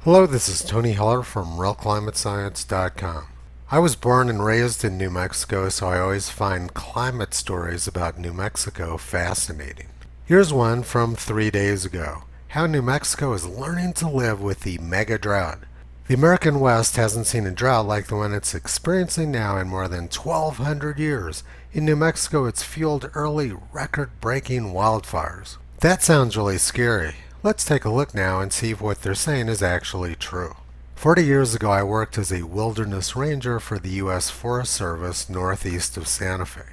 Hello, this is Tony Heller from RealClimateScience.com. I was born and raised in New Mexico, so I always find climate stories about New Mexico fascinating. Here's one from 3 days ago: how New Mexico is learning to live with the mega drought. The American West hasn't seen a drought like the one it's experiencing now in more than 1,200 years. In New Mexico, it's fueled early record-breaking wildfires. That sounds really scary. Let's take a look now and see if what they're saying is actually true. 40 years ago, I worked as a wilderness ranger for the U.S. Forest Service northeast of Santa Fe.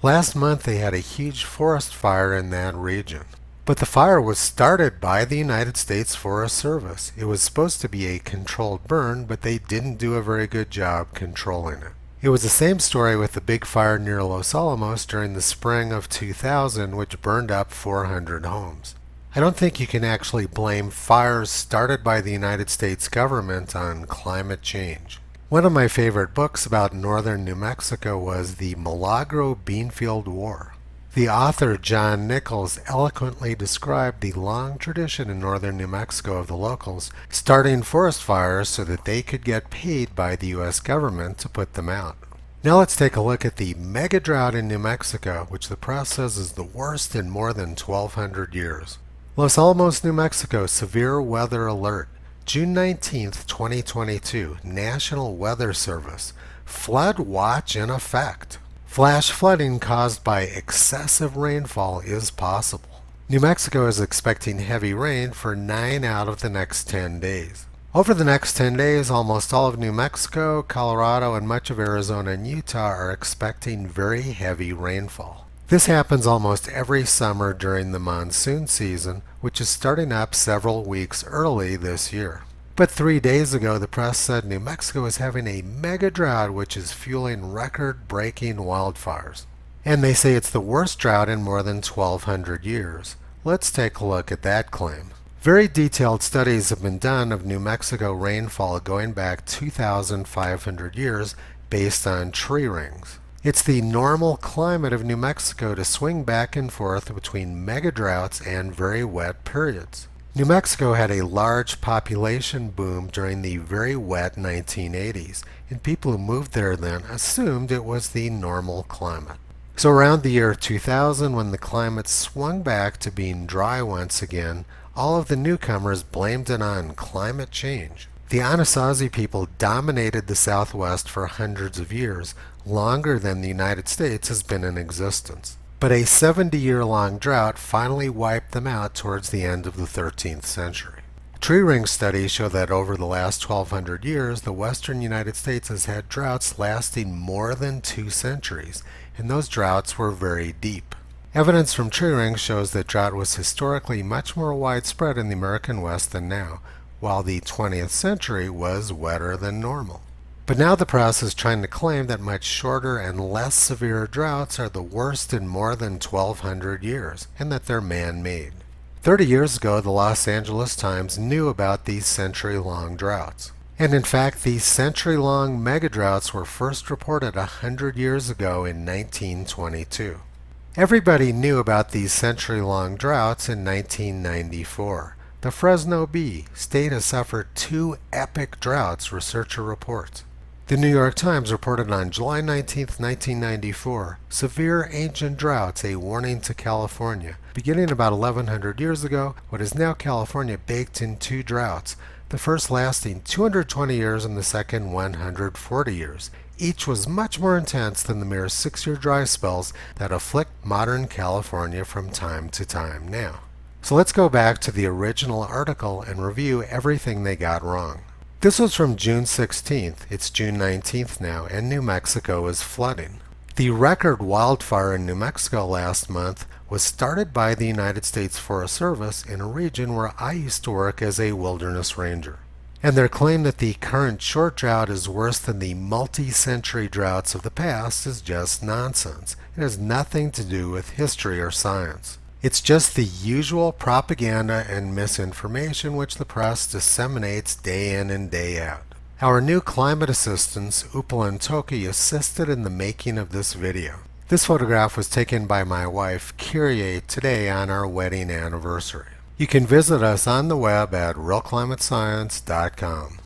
Last month, they had a huge forest fire in that region. But the fire was started by the United States Forest Service. It was supposed to be a controlled burn, but they didn't do a very good job controlling it. It was the same story with the big fire near Los Alamos during the spring of 2000, which burned up 400 homes. I don't think you can actually blame fires started by the United States government on climate change. One of my favorite books about northern New Mexico was The Milagro Beanfield War. The author, John Nichols, eloquently described the long tradition in northern New Mexico of the locals starting forest fires so that they could get paid by the U.S. government to put them out. Now let's take a look at the mega drought in New Mexico, which the press says is the worst in more than 1,200 years. Los Alamos, New Mexico, severe weather alert. June 19, 2022, National Weather Service. Flood watch in effect. Flash flooding caused by excessive rainfall is possible. New Mexico is expecting heavy rain for 9 out of the next 10 days. Over the next 10 days, almost all of New Mexico, Colorado, and much of Arizona and Utah are expecting very heavy rainfall. This happens almost every summer during the monsoon season, which is starting up several weeks early this year. But 3 days ago, the press said New Mexico is having a mega drought which is fueling record-breaking wildfires. And they say it's the worst drought in more than 1,200 years. Let's take a look at that claim. Very detailed studies have been done of New Mexico rainfall going back 2,500 years based on tree rings. It's the normal climate of New Mexico to swing back and forth between mega droughts and very wet periods. New Mexico had a large population boom during the very wet 1980s, and people who moved there then assumed it was the normal climate. So around the year 2000, when the climate swung back to being dry once again, all of the newcomers blamed it on climate change. The Anasazi people dominated the Southwest for hundreds of years, longer than the United States has been in existence. But a 70-year-long drought finally wiped them out towards the end of the 13th century. Tree ring studies show that over the last 1,200 years, the western United States has had droughts lasting more than 2 centuries, and those droughts were very deep. Evidence from tree rings shows that drought was historically much more widespread in the American West than now, while the 20th century was wetter than normal. But now the press is trying to claim that much shorter and less severe droughts are the worst in more than 1,200 years, and that they're man-made. 30 years ago, the Los Angeles Times knew about these century-long droughts. And in fact, these century-long megadroughts were first reported 100 years ago in 1922. Everybody knew about these century-long droughts in 1994. The Fresno Bee state has suffered 2 epic droughts, researcher reports. The New York Times reported on July 19, 1994, severe ancient droughts, a warning to California. Beginning about 1,100 years ago, what is now California baked in 2 droughts, the first lasting 220 years and the second 140 years. Each was much more intense than the mere 6-year dry spells that afflict modern California from time to time now. So let's go back to the original article and review everything they got wrong. This was from June 16th, it's June 19th now, and New Mexico is flooding. The record wildfire in New Mexico last month was started by the United States Forest Service in a region where I used to work as a wilderness ranger. And their claim that the current short drought is worse than the multi-century droughts of the past is just nonsense. It has nothing to do with history or science. It's just the usual propaganda and misinformation which the press disseminates day in and day out. Our new climate assistants, Upal and Toki, assisted in the making of this video. This photograph was taken by my wife, Kyrie, today on our wedding anniversary. You can visit us on the web at realclimatescience.com.